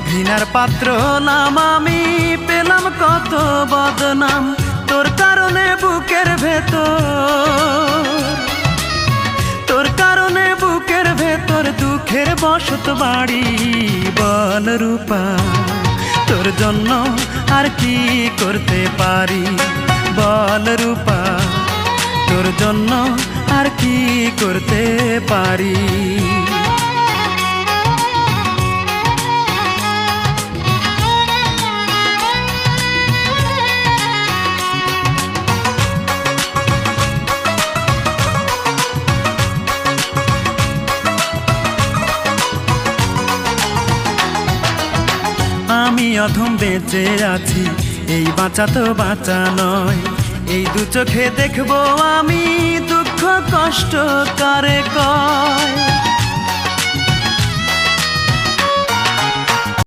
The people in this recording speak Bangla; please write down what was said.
ঘৃণার পাত্র নাম আমি, পেলাম কত বদনাম তোর কারণে বুকের ভেতর, তোর কারণে বুকের ভেতর দুঃখের বসত বাড়ি। বল রূপা তোর জন্য আর কি করতে পারি, বল রূপা তোর জন্য আর কি করতে পারি। আমি অধম বেঁচে আছি, এই বাঁচা তো বাঁচা নয়। এই দু চোখে দেখবো আমি দুঃখ কষ্ট কারে কয়।